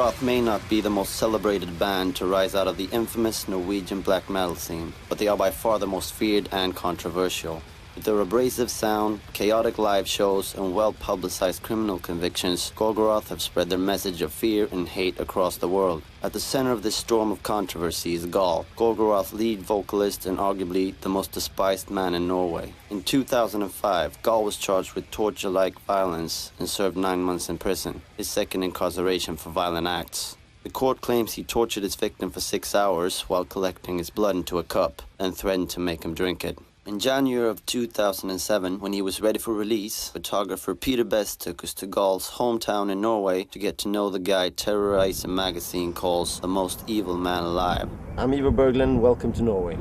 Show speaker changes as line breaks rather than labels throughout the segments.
Gorgoroth may not be the most celebrated band to rise out of the infamous Norwegian black metal scene, but they are by far the most feared and controversial. With their abrasive sound, chaotic live shows, and well-publicized criminal convictions, Gorgoroth have spread their message of fear and hate across the world. At the center of this storm of controversy is Gaahl, Gorgoroth's lead vocalist and arguably the most despised man in Norway. In 2005, Gaahl was charged with torture-like violence and served 9 months in prison, his second incarceration for violent acts. The court claims he tortured his victim for 6 hours while collecting his blood into a cup and threatened to make him drink it. In January of 2007, when he was ready for release, photographer Peter Best took us to Gaahl's hometown in Norway to get to know the guy Terrorizer magazine calls the most evil man alive.
I'm Ivo Berglund, welcome to Norway.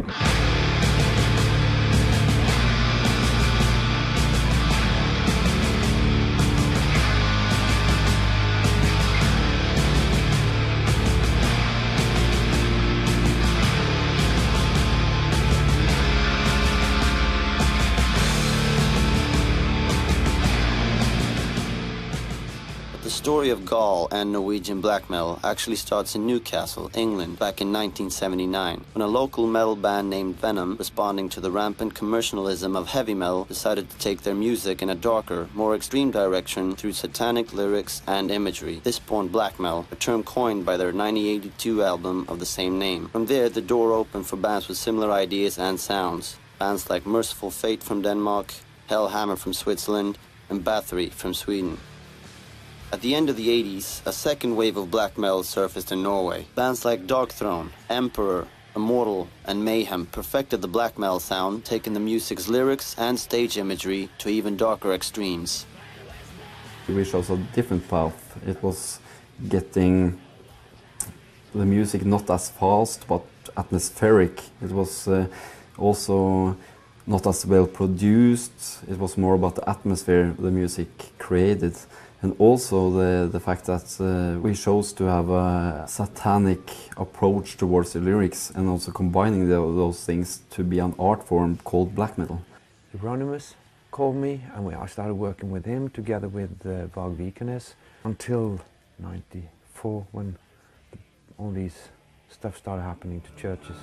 The story of Gaahl and Norwegian black metal actually starts in Newcastle, England, back in 1979, when a local metal band named Venom, responding to the rampant commercialism of heavy metal, decided to take their music in a darker, more extreme direction through satanic lyrics and imagery. This spawned black metal, a term coined by their 1982 album of the same name. From there, the door opened for bands with similar ideas and sounds. Bands like Merciful Fate from Denmark, Hellhammer from Switzerland, and Bathory from Sweden. At the end of the 80s, a second wave of black metal surfaced in Norway. Bands like Darkthrone, Emperor, Immortal, and Mayhem perfected the black metal sound, taking the music's lyrics and stage imagery to even darker extremes.
We chose a different path. It was getting the music not as fast, but atmospheric. It was also not as well produced. It was more about the atmosphere the music created. And also the fact that we chose to have a satanic approach towards the lyrics and also combining those things to be an art form called black metal.
Euronymous called me and I started working with him together with Varg Vikernes until '94 when all these stuff started happening to churches.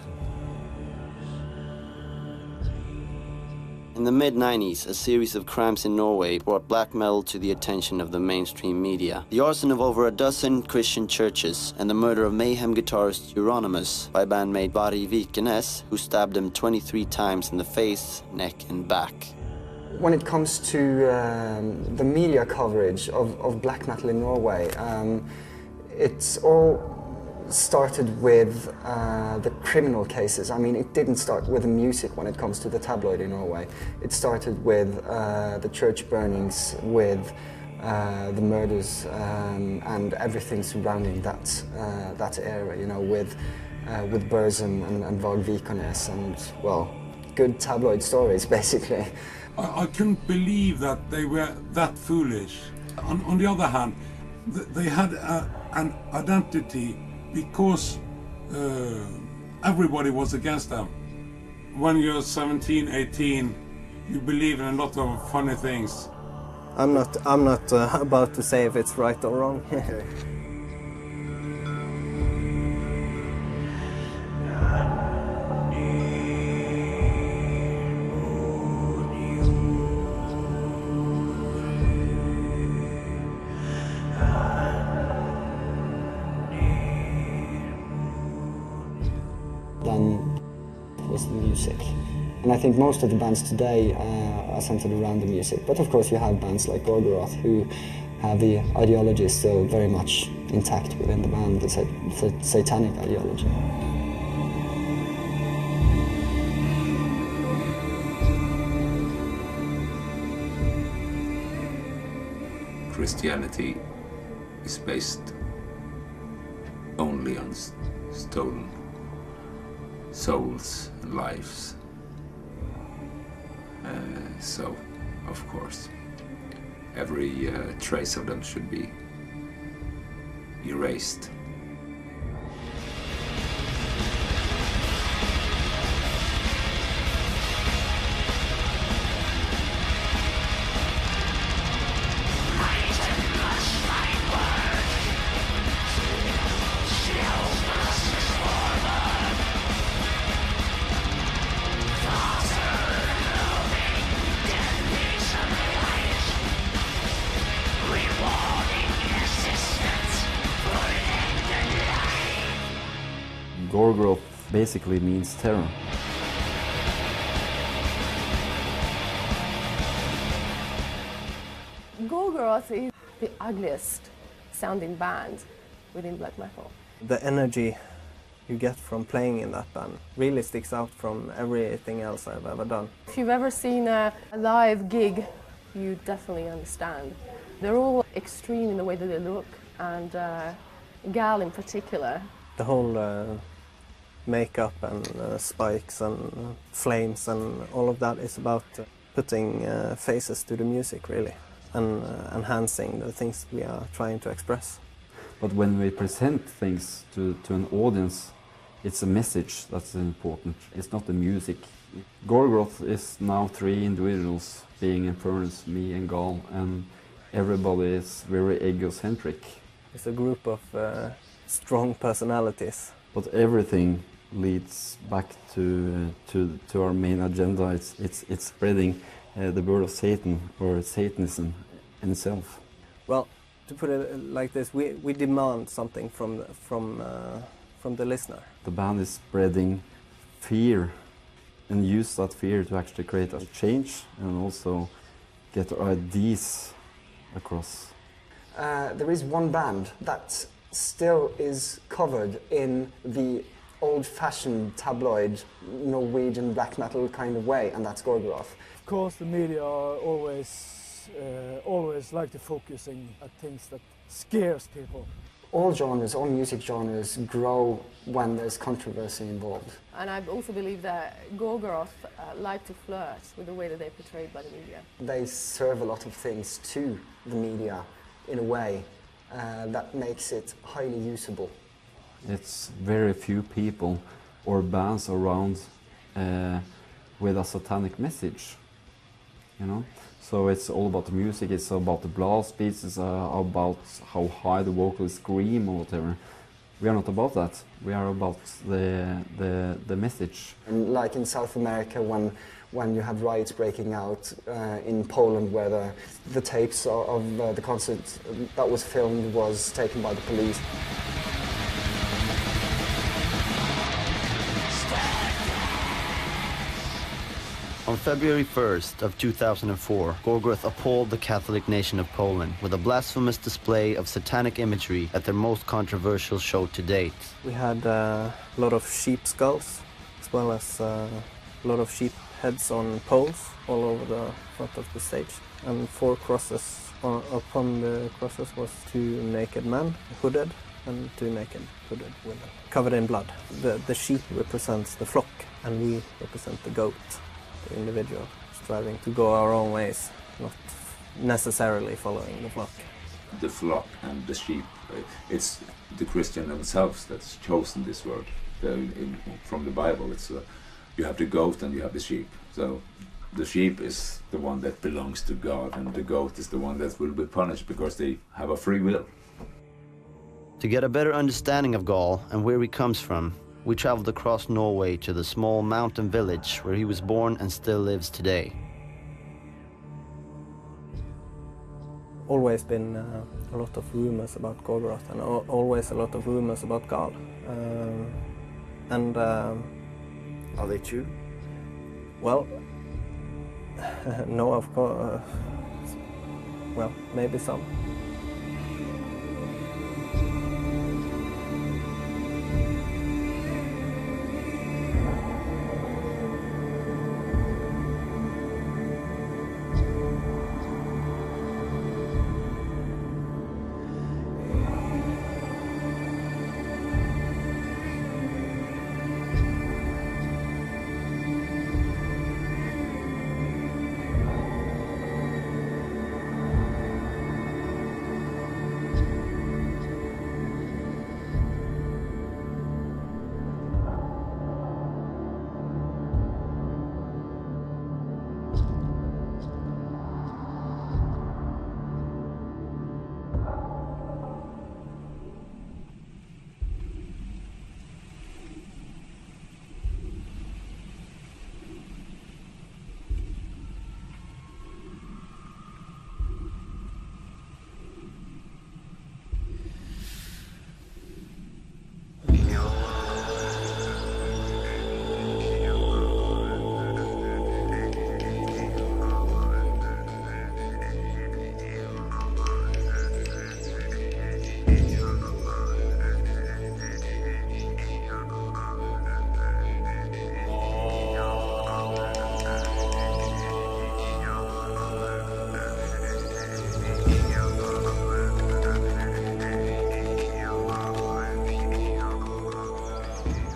In the mid-90s, a series of crimes in Norway brought black metal to the attention of the mainstream media. The arson of over a dozen Christian churches and the murder of Mayhem guitarist Euronymous by bandmate Varg Vikernes, who stabbed him 23 times in the face, neck and back.
When it comes to the media coverage of black metal in Norway, it's all started with the criminal cases. I mean, it didn't start with the music when it comes to the tabloid in Norway. It started with the church burnings, with the murders and everything surrounding that area, you know, with Burzum and Varg Vikernes and, well, good tabloid stories, basically.
I couldn't believe that they were that foolish. On the other hand, they had an identity because everybody was against them. When you're 17, 18, you believe in a lot of funny things.
I'm not about to say if it's right or wrong.
Then was the music. And I think most of the bands today are centered around the music. But of course you have bands like Gorgoroth who have the ideology still very much intact within the band, the satanic ideology.
Christianity is based only on stolen souls and lives. So, of course, every trace of them should be erased.
Gorgoroth basically means terror.
Gorgoroth is the ugliest sounding band within black metal.
The energy you get from playing in that band really sticks out from everything else I've ever done.
If you've ever seen a live gig, you definitely understand. They're all extreme in the way that they look, and Gaahl in particular.
The whole makeup and spikes and flames and all of that is about putting faces to the music, really, and enhancing the things we are trying to express.
But when we present things to an audience, it's a message that's important. It's not the music. Gorgoroth is now 3 individuals being in furnace, me and Gaahl, and everybody is very egocentric.
It's a group of strong personalities.
But everything leads back to our main agenda. It's spreading the word of Satan, or Satanism in itself.
Well, to put it like this, we demand something from the listener.
The band is spreading fear and use that fear to actually create a change and also get our ideas across.
There is one band that still is covered in the old-fashioned tabloid Norwegian black metal kind of way, and that's Gorgoroth.
Of course, the media are always like to focusing at things that scares people.
All genres, all music genres grow when there's controversy involved.
And I also believe that Gorgoroth like to flirt with the way that they're portrayed by the media.
They serve a lot of things to the media in a way that makes it highly usable.
It's very few people or bands around with a satanic message, you know. So it's all about the music, it's about the blast beats, it's about how high the vocalists scream or whatever. We are not about that. We are about the message.
And like in South America, when you have riots breaking out in Poland, where the tapes of the concert that was filmed was taken by the police.
On February 1st of 2004, Gorgoroth appalled the Catholic nation of Poland with a blasphemous display of satanic imagery at their most controversial show to date.
We had a lot of sheep skulls, as well as a lot of sheep heads on poles all over the front of the stage. And 4 crosses. Upon the crosses was 2 naked men, hooded, and 2 naked, hooded women, covered in blood. The sheep represents the flock, and we represent the goat. The individual, striving to go our own ways, not necessarily following the flock.
The flock and the sheep, it's the Christian themselves that's chosen this word. From the Bible, it's you have the goat and you have the sheep. So the sheep is the one that belongs to God, and the goat is the one that will be punished because they have a free will.
To get a better understanding of Gaahl and where he comes from, we traveled across Norway to the small mountain village where he was born and still lives today.
Always been a lot of rumors about Gorgoroth, and always a lot of rumors about Gaahl.
Are they true?
Well, no, of course. Well, maybe some.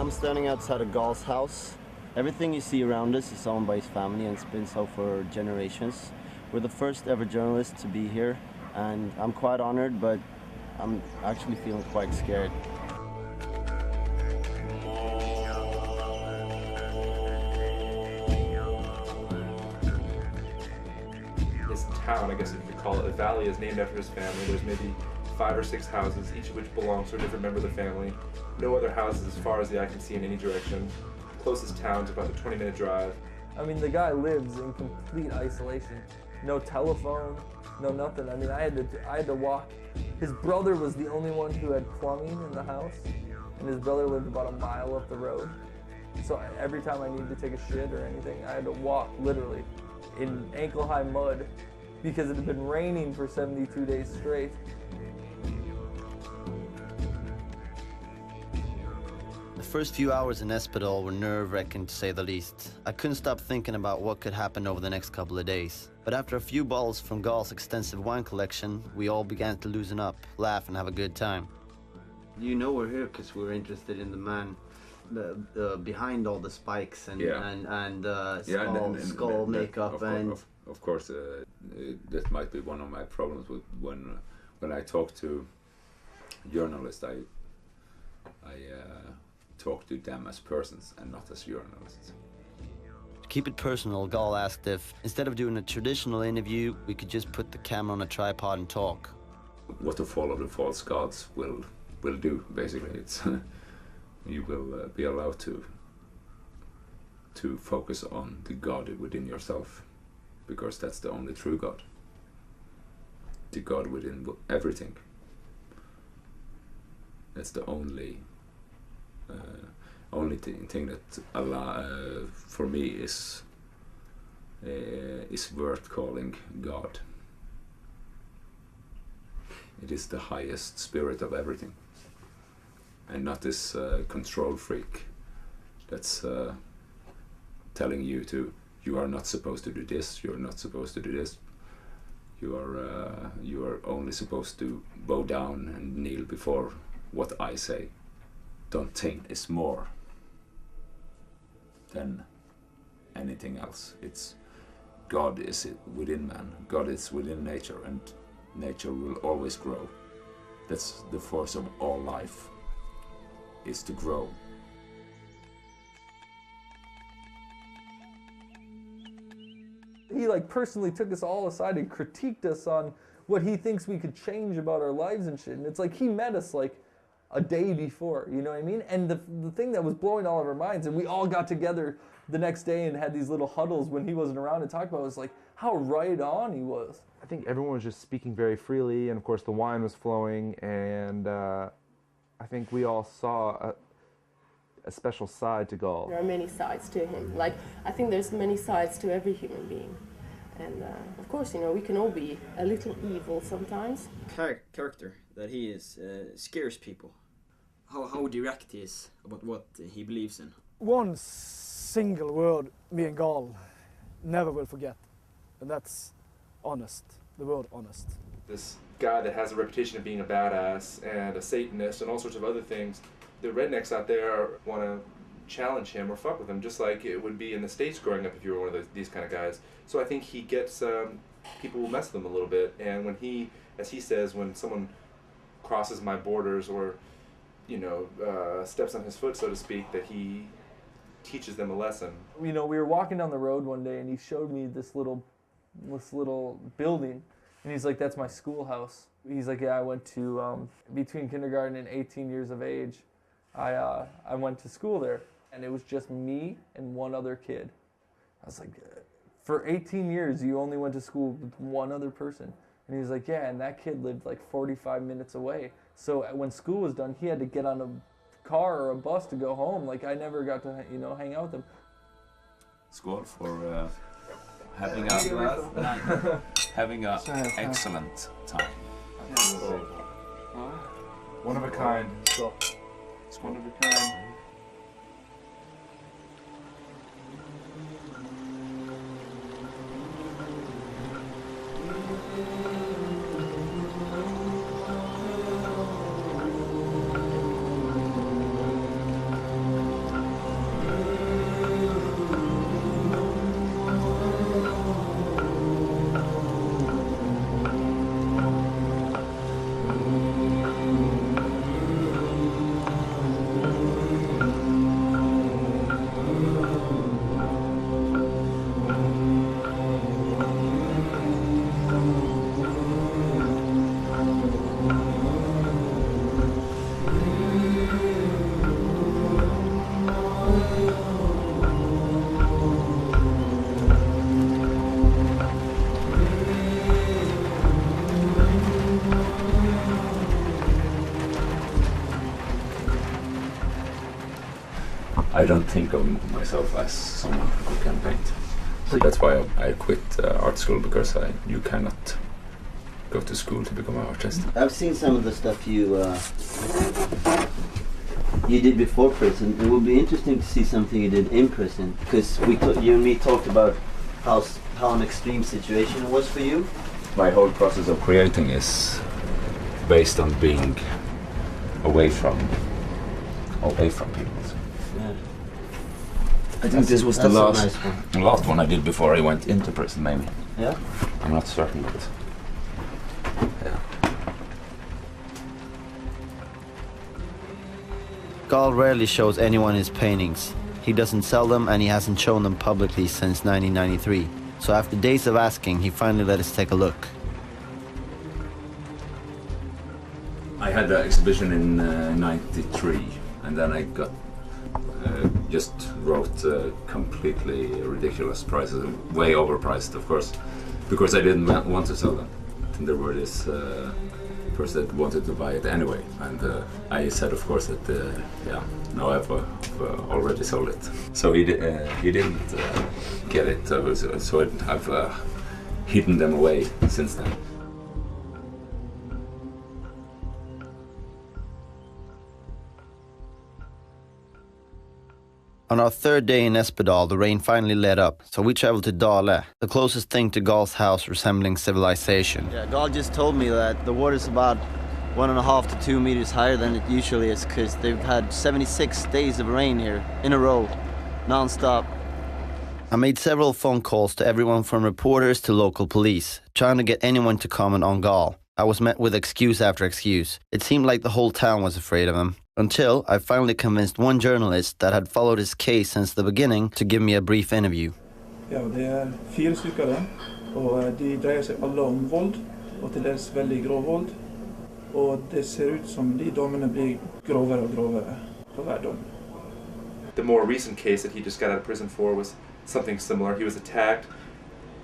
I'm standing outside of Gaahl's house. Everything you see around us is owned by his family and it's been so for generations. We're the first ever journalists to be here, and I'm quite honored, but I'm actually feeling quite scared.
This town, I guess if you call it, the valley is named after his family. There's maybe 5 or 6 houses, each of which belongs to a different member of the family. No other houses as far as the eye can see in any direction. Closest town's about a 20-minute drive.
I mean, the guy lives in complete isolation. No telephone, no nothing. I mean, I had to walk. His brother was the only one who had plumbing in the house, and his brother lived about a mile up the road. So every time I needed to take a shit or anything, I had to walk literally in ankle-high mud because it had been raining for 72 days straight.
The first few hours in Espedal were nerve-wracking to say the least. I couldn't stop thinking about what could happen over the next couple of days. But after a few bottles from Gaahl's extensive wine collection, we all began to loosen up, laugh and have a good time. You know we're here because we're interested in the man behind all the spikes and skull makeup
Of course, that might be one of my problems with when I talk to journalists. I talk to them as persons and not as journalists.
To keep it personal, Gaahl asked if, instead of doing a traditional interview, we could just put the camera on a tripod and talk.
What the fall of the false gods will do, basically. It's you will be allowed to focus on the God within yourself, because that's the only true God. The God within everything. That's the only thing that for me is worth calling God. It is the highest spirit of everything, and not this control freak that's telling you you are not supposed to do this, you are not supposed to do this. You are only supposed to bow down and kneel before what I say. Don't think is more than anything else. It's God is within man, God is within nature, and nature will always grow. That's the force of all life, is to grow.
He personally took us all aside and critiqued us on what he thinks we could change about our lives and shit. And it's he met us a day before, you know what I mean? And the thing that was blowing all of our minds, and we all got together the next day and had these little huddles when he wasn't around to talk about it, was how right on he was.
I think everyone was just speaking very freely, and of course the wine was flowing, and I think we all saw a special side to Gaahl.
There are many sides to him. I think there's many sides to every human being. And of course, we can all be a little evil sometimes.
Character that he is scares people. How direct he is about what he believes in.
One single word me and Gaahl never will forget, and that's honest. The word honest.
This guy that has a reputation of being a badass and a Satanist and all sorts of other things, the rednecks out there want to challenge him or fuck with him, just like it would be in the States growing up if you were one of these kind of guys. So I think he gets, people will mess with him a little bit, and when he, as he says, when someone crosses my borders or, steps on his foot, so to speak, that he teaches them a lesson.
We were walking down the road one day and he showed me this little building, and he's like, that's my schoolhouse. He's like, yeah, I went to, between kindergarten and 18 years of age, I went to school there, and it was just me and one other kid. I was like, for 18 years you only went to school with one other person? And he was like, yeah, and that kid lived 45 minutes away. So when school was done, he had to get on a car or a bus to go home. I never got to, hang out with him.
Skål for having an excellent time.
One of a kind. One of a kind.
I don't think of myself as someone who can paint. So that's why I quit art school, because you cannot go to school to become an artist.
I've seen some of the stuff you did before prison. It would be interesting to see something you did in prison, because you and me talked about how an extreme situation it was for you.
My whole process of creating is based on being away from people.
Yeah.
I think this was the last
nice
last one I did before I went into prison, maybe.
Yeah?
I'm not certain, but yeah.
Gaahl rarely shows anyone his paintings. He doesn't sell them, and he hasn't shown them publicly since 1993. So after days of asking, he finally let us take a look.
I had the exhibition in '93, and then I got just wrote completely ridiculous prices, way overpriced, of course, because I didn't want to sell them. And there were this person that wanted to buy it anyway, and I said, of course, that no, I've already sold it. So he didn't get it, so I've hidden them away since then.
On our third day in Espedal, the rain finally let up, so we traveled to Dale, the closest thing to Gaahl's house resembling civilization. Yeah, Gaahl just told me that the water's about 1.5 to 2 meters higher than it usually is, because they've had 76 days of rain here in a row, non-stop. I made several phone calls to everyone from reporters to local police, trying to get anyone to comment on Gaahl. I was met with excuse after excuse. It seemed like the whole town was afraid of him. Until I finally convinced one journalist that had followed his case since the beginning to give me a brief interview.
Ja, det 4 stykker, og de dreier seg alle om vold, og til dels veldig grov vold. Og det ser ut som de dommene blir grovere og grovere for hver dom.
The more recent case that he just got out of prison for was something similar. He was attacked,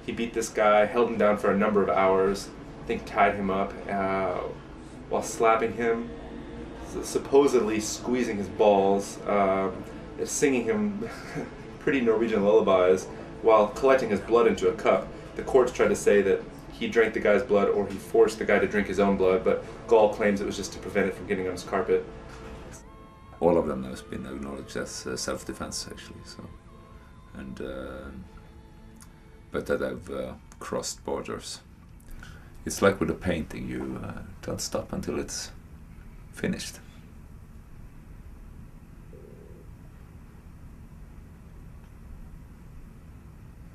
he beat this guy, held him down for a number of hours, I think tied him up while slapping him, supposedly squeezing his balls, singing him pretty Norwegian lullabies while collecting his blood into a cup. The courts tried to say that he drank the guy's blood or he forced the guy to drink his own blood, but Gaahl claims it was just to prevent it from getting on his carpet.
All of them has been acknowledged as self-defense, actually. So, and but that I've crossed borders. It's like with a painting, you don't stop until it's finished.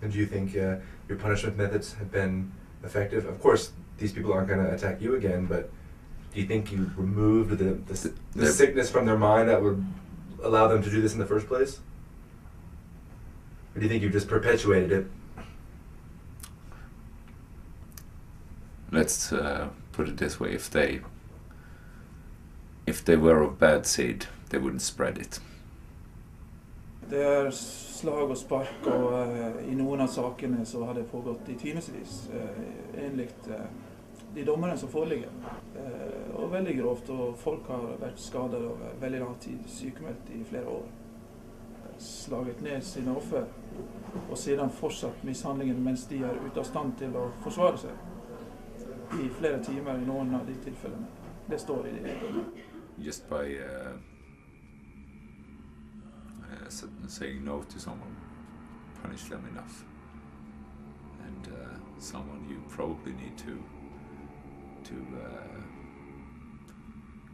And do you think your punishment methods have been effective? Of course, these people aren't going to attack you again, but do you think you removed the sickness from their mind that would allow them to do this in the first place? Or do you think you've just perpetuated it?
Let's put it this way: if they were of bad seed, they wouldn't spread it.
Det slag og spark, og i noen av sakene så har det pågått i timevis, enligt de dommerne som foreligger. Og veldig grovt, og folk har vært skadet over veldig lang tid, sykemeldt i flere år. Slaget ned sine offer, og siden fortsatt mishandlingen mens de ute av stand til å forsvare seg. I flere timer i noen av de tilfellene. Det står i det.
Just by saying no to someone, punish them enough, and someone you probably need to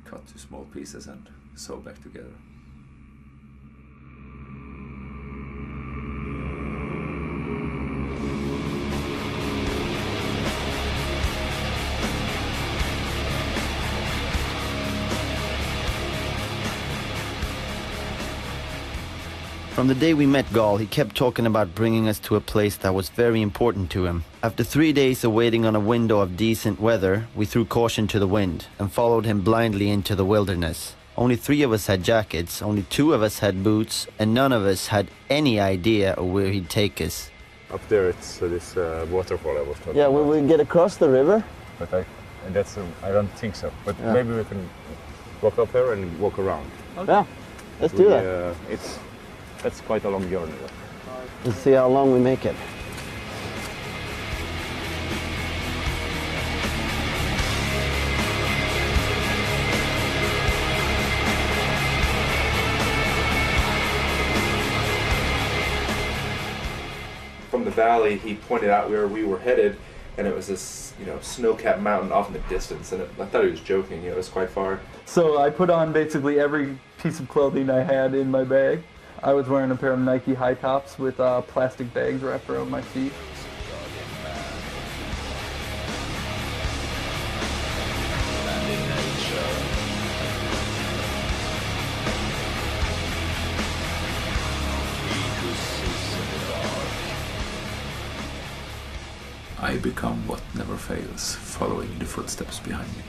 cut to small pieces and sew back together.
From the day we met Gaahl, he kept talking about bringing us to a place that was very important to him. After 3 days of waiting on a window of decent weather, we threw caution to the wind and followed him blindly into the wilderness. Only 3 of us had jackets, only 2 of us had boots, and none of us had any idea of where he'd take us.
Up there it's this waterfall I was talking about.
Yeah, will we get across the river?
But I don't think so. But
Yeah.
maybe we can walk up there and walk around.
Okay. Yeah, let's do that.
That's quite a long journey.
Let's see how long we make it.
From the valley, he pointed out where we were headed, and it was this, you know, snow-capped mountain off in the distance. And I thought he was joking. You know, it was quite far.
So I put on basically every piece of clothing I had in my bag. I was wearing a pair of Nike high tops with plastic bags wrapped around my feet.
I become what never fails, following the footsteps behind me.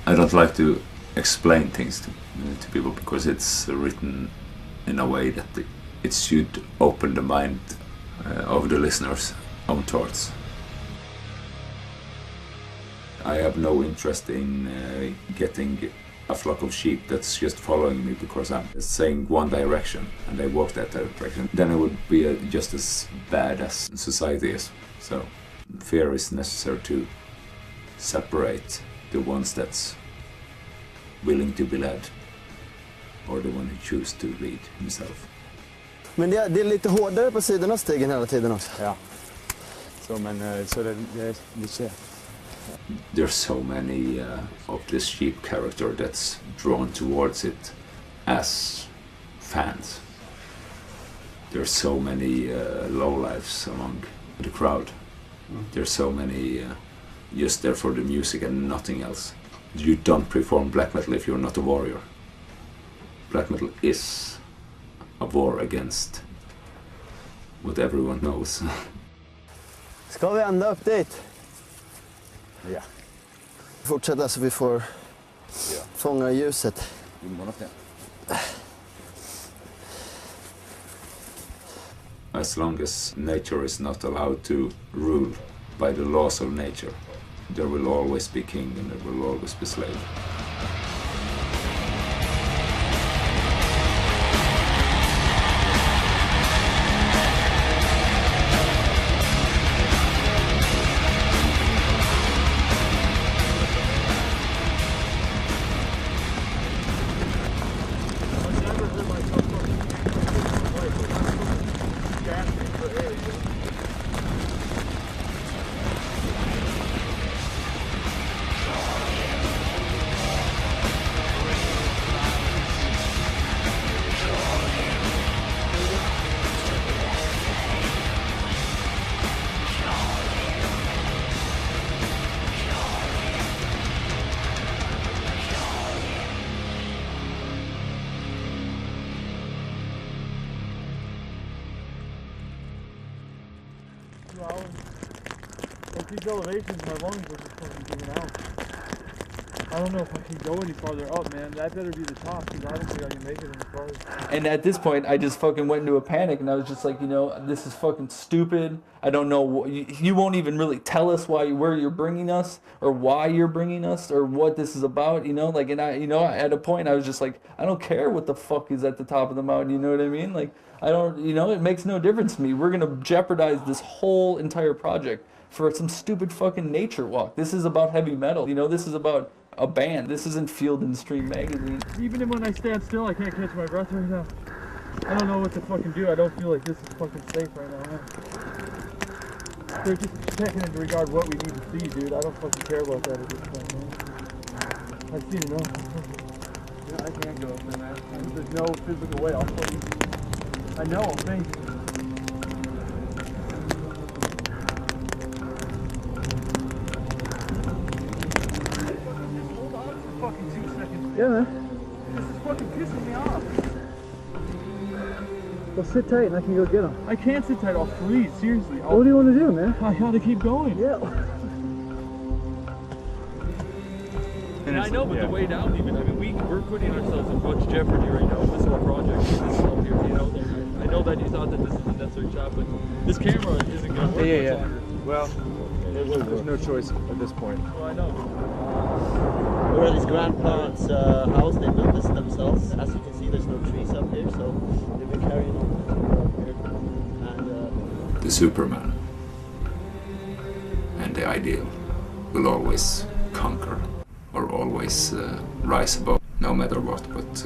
I don't like to explain things to people because it's written in a way that it should open the mind of the listener's own thoughts. I have no interest in getting a flock of sheep that's just following me because I'm saying one direction and they walk that direction. Then it would be just as bad as society is. So fear is necessary to separate the ones that's willing to be led or the one who chooses to lead himself.
Men det är lite hårdare på sidan av stigen hela tiden också.
Ja. Så men så det ser.
There's so many of this sheep character that's drawn towards it as fans. There's so many lowlifes among the crowd. There's so many just there for the music and nothing else. You don't perform black metal if you're not a warrior. Black metal is a war against what everyone knows.
Ska vi ända upp dit?
Ja.
Fortsätta så vi får fånga ljuset.
As long as nature is not allowed to rule by the laws of nature, there will always be king and there will always be slave.
At these elevations, my lungs are just fucking giving out. I don't know if I can go any farther up, man. That better be the top, because I don't think I can make it any farther.
And at this point, I just fucking went into a panic, and I was just like, you know, this is fucking stupid. I don't know. You won't even really tell us where you're bringing us, or why you're bringing us, or what this is about, you know? Like, and I, you know, at a point, I was just like, I don't care what the fuck is at the top of the mountain. You know what I mean? Like, I don't, you know, it makes no difference to me. We're gonna jeopardize this whole entire project for some stupid fucking nature walk. This is about heavy metal. You know, this is about a band. This isn't Field and Stream magazine.
Even when I stand still, I can't catch my breath right now. I don't know what to fucking do. I don't feel like this is fucking safe right now, man. They're just taking into regard what we need to see, dude. I don't fucking care about that at this point, man. I've seen enough. Yeah, I can't go up there, man. There's no physical way. I'll fucking... I know, thanks. Yeah, man. This is fucking pissing me off. Well, sit tight and I can go get him. I can't sit tight. I'll freeze. Seriously. What do you want to do, man? I gotta keep going. Yeah.
And I know, but the way down even, I mean, we're putting ourselves in much jeopardy right now. This is our project. This is all here, you know. I know that you thought that this is a necessary shot, but this camera isn't going to work much longer.
Well, there's no choice at this point.
Well, I know.
We're at his grandparents' house. They built this themselves. As you can see, there's no trees up here, so they've been carrying
the Superman. And the ideal will always conquer or always rise above, no matter what. But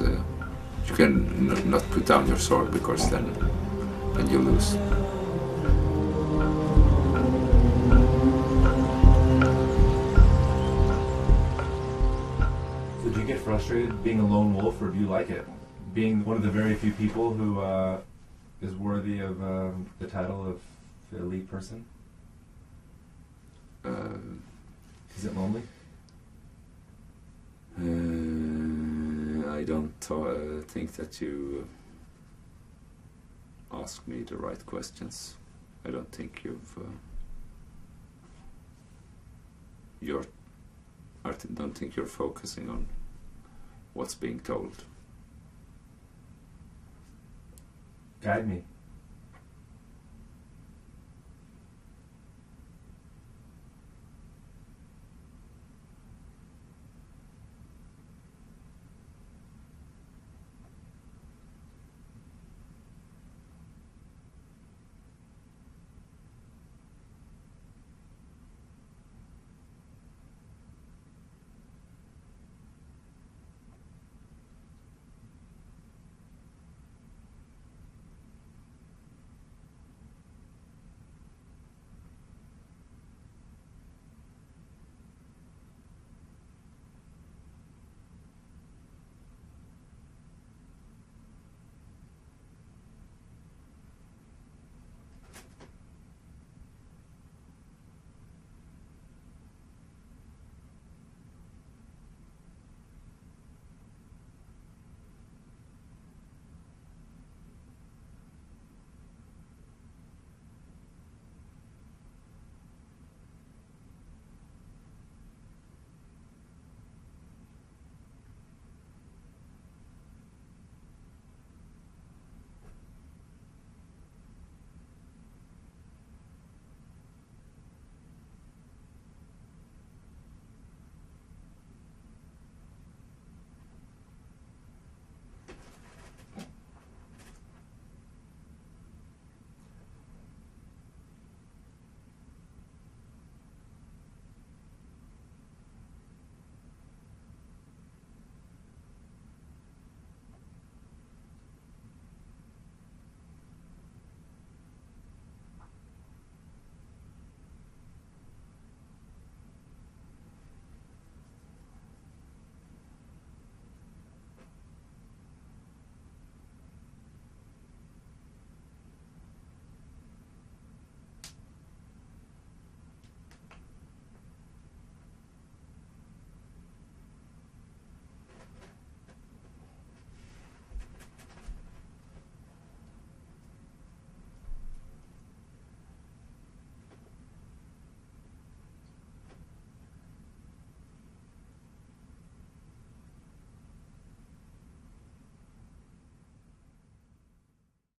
you can not put down your sword, because then you lose.
So do you get frustrated being a lone wolf, or do you like it? Being one of the very few people who is worthy of the title of the elite person? Is it lonely?
I don't think that you ask me the right questions. I don't think I don't think you're focusing on what's being told.
Guide me.